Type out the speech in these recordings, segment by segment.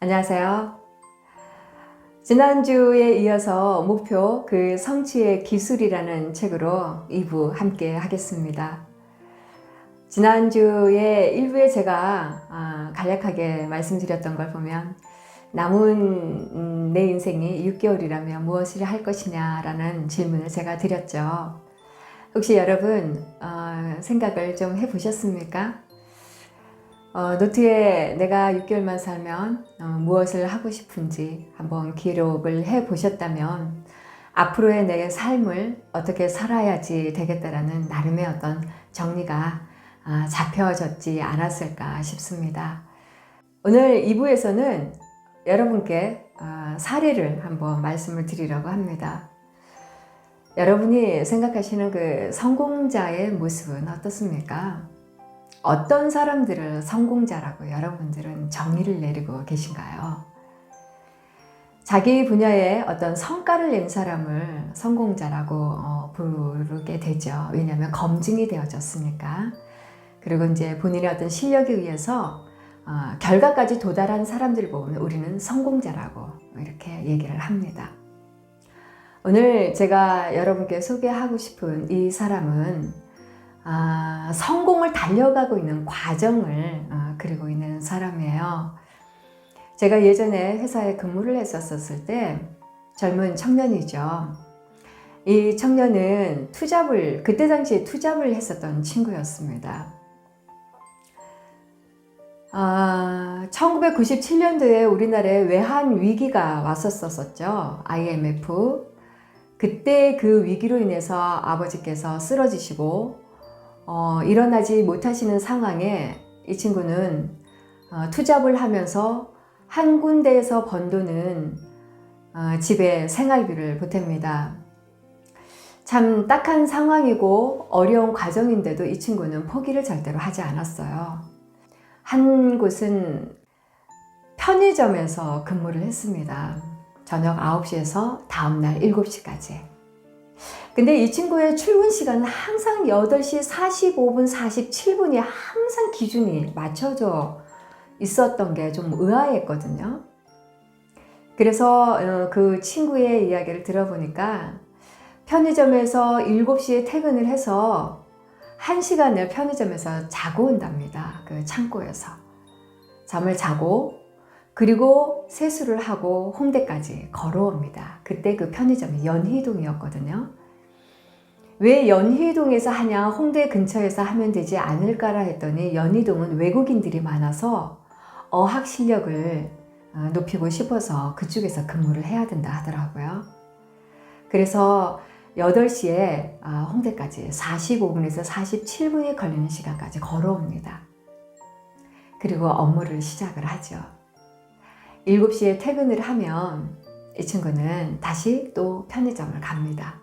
안녕하세요. 지난주에 이어서 목표 그 성취의 기술이라는 책으로 2부 함께 하겠습니다. 지난주에 1부에 제가 간략하게 말씀드렸던 걸 보면 남은 내 인생이 6개월이라면 무엇을 할 것이냐라는 질문을 제가 드렸죠. 혹시 여러분 생각을 좀 해보셨습니까? 노트에 내가 6개월만 살면 무엇을 하고 싶은지 한번 기록을 해 보셨다면 앞으로의 내 삶을 어떻게 살아야지 되겠다라는 나름의 어떤 정리가 잡혀졌지 않았을까 싶습니다. 오늘 2부에서는 여러분께 사례를 한번 말씀을 드리려고 합니다. 여러분이 생각하시는 그 성공자의 모습은 어떻습니까? 어떤 사람들을 성공자라고 여러분들은 정의를 내리고 계신가요? 자기 분야에 어떤 성과를 낸 사람을 성공자라고 부르게 되죠. 왜냐하면 검증이 되어졌으니까. 그리고 이제 본인의 어떤 실력에 의해서 결과까지 도달한 사람들을 보면 우리는 성공자라고 이렇게 얘기를 합니다. 오늘 제가 여러분께 소개하고 싶은 이 사람은 성공을 달려가고 있는 과정을 그리고 있는 사람이에요. 제가 예전에 회사에 근무를 했었을 때 젊은 청년이죠. 이 청년은 그때 당시에 투잡을 했었던 친구였습니다. 1997년도에 우리나라에 외환 위기가 왔었었죠. IMF. 그때 그 위기로 인해서 아버지께서 쓰러지시고 일어나지 못하시는 상황에 이 친구는 투잡을 하면서 한 군데에서 번 돈은 집에 생활비를 보탭니다. 참 딱한 상황이고 어려운 과정인데도 이 친구는 포기를 절대로 하지 않았어요. 한 곳은 편의점에서 근무를 했습니다. 저녁 9시에서 다음날 7시까지. 근데 이 친구의 출근 시간은 항상 8시 45분, 47분이 항상 기준이 맞춰져 있었던 게 좀 의아했거든요. 그래서 그 친구의 이야기를 들어보니까 편의점에서 7시에 퇴근을 해서 1시간을 편의점에서 자고 온답니다. 그 창고에서. 잠을 자고 그리고 세수를 하고 홍대까지 걸어옵니다. 그때 그 편의점이 연희동이었거든요. 왜 연희동에서 하냐, 홍대 근처에서 하면 되지 않을까라 했더니 연희동은 외국인들이 많아서 어학 실력을 높이고 싶어서 그쪽에서 근무를 해야 된다 하더라고요. 그래서 8시에 홍대까지 45분에서 47분이 걸리는 시간까지 걸어옵니다. 그리고 업무를 시작을 하죠. 7시에 퇴근을 하면 이 친구는 다시 또 편의점을 갑니다.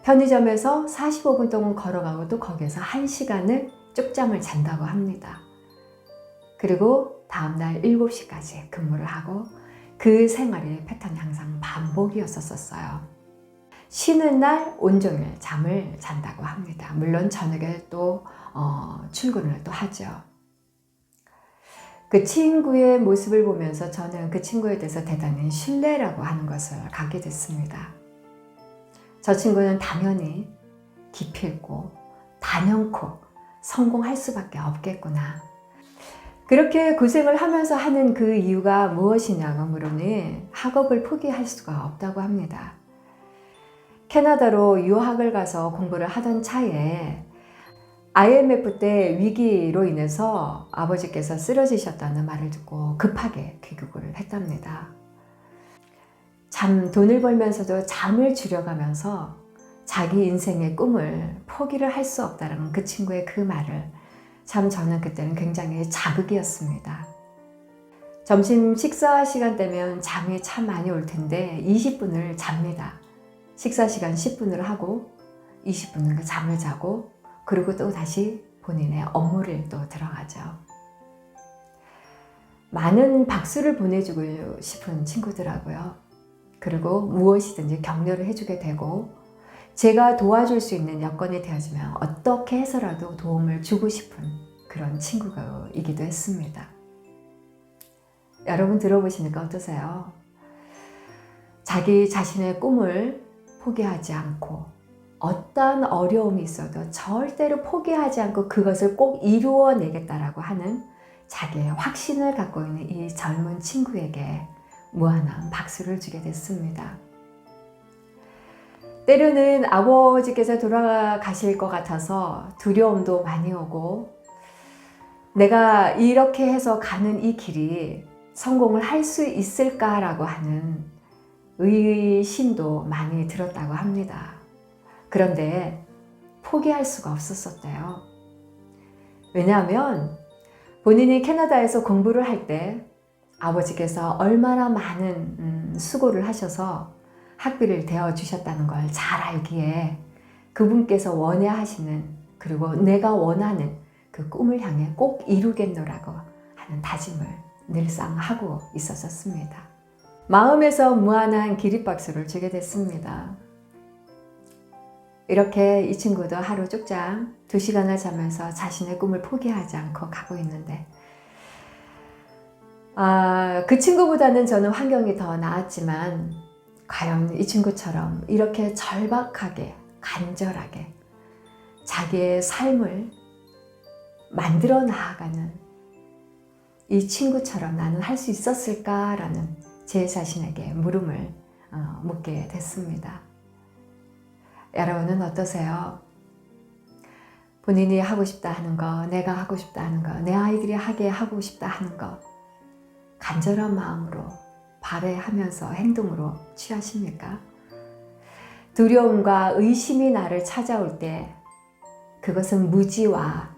편의점에서 45분 동안 걸어가고 또 거기에서 1시간을 쪽잠을 잔다고 합니다. 그리고 다음날 7시까지 근무를 하고 그 생활의 패턴이 항상 반복이었었어요. 쉬는 날 온종일 잠을 잔다고 합니다. 물론 저녁에 또 출근을 또 하죠. 그 친구의 모습을 보면서 저는 그 친구에 대해서 대단히 신뢰라고 하는 것을 갖게 됐습니다. 저 친구는 당연히 기필코 단연코 성공할 수밖에 없겠구나. 그렇게 고생을 하면서 하는 그 이유가 무엇이냐고 물으니 학업을 포기할 수가 없다고 합니다. 캐나다로 유학을 가서 공부를 하던 차에 IMF 때 위기로 인해서 아버지께서 쓰러지셨다는 말을 듣고 급하게 귀국을 했답니다. 참 돈을 벌면서도 잠을 줄여가면서 자기 인생의 꿈을 포기를 할 수 없다는 그 친구의 그 말을 참 저는 그때는 굉장히 자극이었습니다. 점심 식사 시간 되면 잠이 참 많이 올 텐데 20분을 잡니다. 식사 시간 10분을 하고 20분은 잠을 자고 그리고 또 다시 본인의 업무를 또 들어가죠. 많은 박수를 보내주고 싶은 친구더라고요. 그리고 무엇이든지 격려를 해주게 되고 제가 도와줄 수 있는 여건이 되어지면 어떻게 해서라도 도움을 주고 싶은 그런 친구이기도 했습니다. 여러분 들어보시니까 어떠세요? 자기 자신의 꿈을 포기하지 않고 어떠한 어려움이 있어도 절대로 포기하지 않고 그것을 꼭 이루어내겠다라고 하는 자기의 확신을 갖고 있는 이 젊은 친구에게 무한한 박수를 주게 됐습니다. 때로는 아버지께서 돌아가실 것 같아서 두려움도 많이 오고 내가 이렇게 해서 가는 이 길이 성공을 할 수 있을까라고 하는 의심도 많이 들었다고 합니다. 그런데 포기할 수가 없었대요. 왜냐하면 본인이 캐나다에서 공부를 할 때 아버지께서 얼마나 많은 수고를 하셔서 학비를 대어 주셨다는 걸 잘 알기에 그분께서 원하시는 그리고 내가 원하는 그 꿈을 향해 꼭 이루겠노라고 하는 다짐을 늘상 하고 있었습니다. 마음에서 무한한 기립박수를 주게 됐습니다. 이렇게 이 친구도 하루 쪽장 2시간을 자면서 자신의 꿈을 포기하지 않고 가고 있는데 그 친구보다는 저는 환경이 더 나았지만 과연 이 친구처럼 이렇게 절박하게 간절하게 자기의 삶을 만들어 나아가는 이 친구처럼 나는 할 수 있었을까라는 제 자신에게 물음을 묻게 됐습니다. 여러분은 어떠세요? 본인이 하고 싶다 하는 거, 내가 하고 싶다 하는 거, 내 아이들이 하게 하고 싶다 하는 거 간절한 마음으로 발휘하면서 행동으로 취하십니까? 두려움과 의심이 나를 찾아올 때 그것은 무지와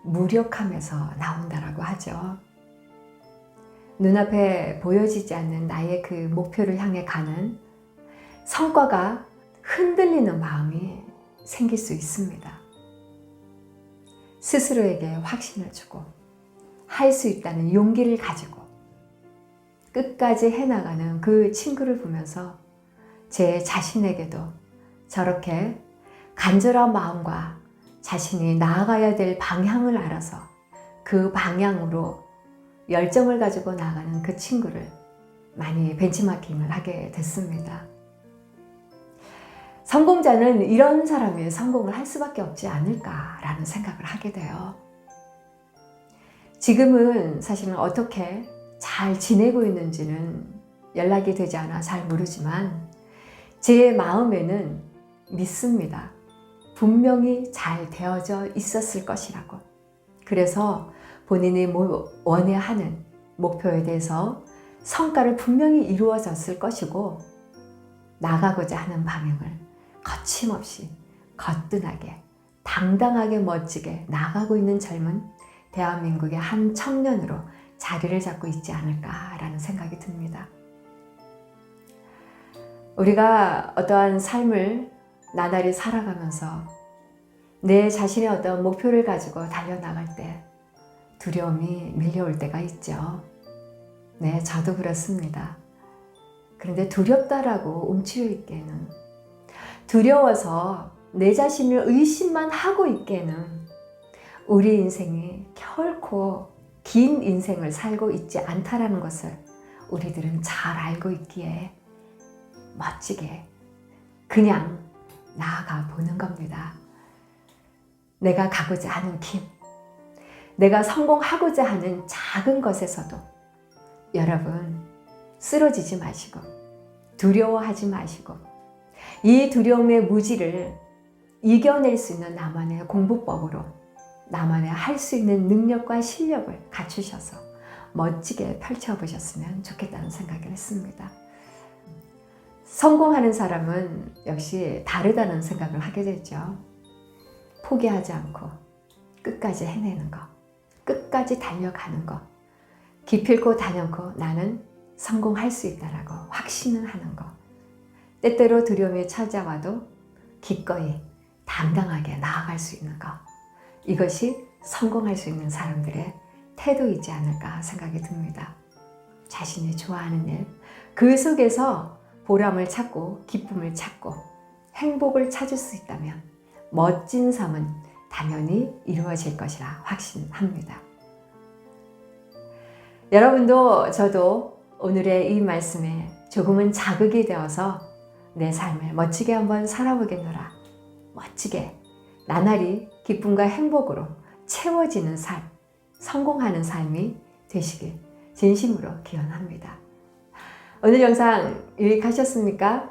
무력함에서 나온다라고 하죠. 눈앞에 보여지지 않는 나의 그 목표를 향해 가는 성과가 흔들리는 마음이 생길 수 있습니다. 스스로에게 확신을 주고 할 수 있다는 용기를 가지고 끝까지 해나가는 그 친구를 보면서 제 자신에게도 저렇게 간절한 마음과 자신이 나아가야 될 방향을 알아서 그 방향으로 열정을 가지고 나아가는 그 친구를 많이 벤치마킹을 하게 됐습니다. 성공자는 이런 사람이 성공을 할 수밖에 없지 않을까라는 생각을 하게 돼요. 지금은 사실은 어떻게 잘 지내고 있는지는 연락이 되지 않아 잘 모르지만 제 마음에는 믿습니다. 분명히 잘 되어져 있었을 것이라고. 그래서 본인이 원해하는 목표에 대해서 성과를 분명히 이루어졌을 것이고 나가고자 하는 방향을 거침없이 거뜬하게 당당하게 멋지게 나가고 있는 젊은 대한민국의 한 청년으로 자리를 잡고 있지 않을까라는 생각이 듭니다. 우리가 어떠한 삶을 나날이 살아가면서 내 자신의 어떤 목표를 가지고 달려나갈 때 두려움이 밀려올 때가 있죠. 네, 저도 그렇습니다. 그런데 두렵다라고 움츠려 있기에는 두려워서 내 자신을 의심만 하고 있기에는 우리 인생이 결코 긴 인생을 살고 있지 않다라는 것을 우리들은 잘 알고 있기에 멋지게 그냥 나아가 보는 겁니다. 내가 가고자 하는 길, 내가 성공하고자 하는 작은 것에서도 여러분 쓰러지지 마시고 두려워하지 마시고 이 두려움의 무지를 이겨낼 수 있는 나만의 공부법으로 나만의 할 수 있는 능력과 실력을 갖추셔서 멋지게 펼쳐보셨으면 좋겠다는 생각을 했습니다. 성공하는 사람은 역시 다르다는 생각을 하게 되죠. 포기하지 않고 끝까지 해내는 것, 끝까지 달려가는 것, 기필코 단연코 나는 성공할 수 있다라고 확신을 하는 것, 때때로 두려움이 찾아와도 기꺼이 당당하게 나아갈 수 있는 것, 이것이 성공할 수 있는 사람들의 태도이지 않을까 생각이 듭니다. 자신이 좋아하는 일, 그 속에서 보람을 찾고 기쁨을 찾고 행복을 찾을 수 있다면 멋진 삶은 당연히 이루어질 것이라 확신합니다. 여러분도 저도 오늘의 이 말씀에 조금은 자극이 되어서 내 삶을 멋지게 한번 살아보겠노라. 멋지게 나날이 기쁨과 행복으로 채워지는 삶, 성공하는 삶이 되시길 진심으로 기원합니다. 오늘 영상 유익하셨습니까?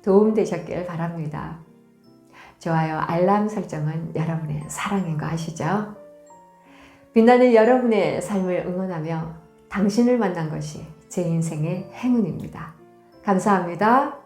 도움되셨길 바랍니다. 좋아요, 알람 설정은 여러분의 사랑인 거 아시죠? 빛나는 여러분의 삶을 응원하며 당신을 만난 것이 제 인생의 행운입니다. 감사합니다.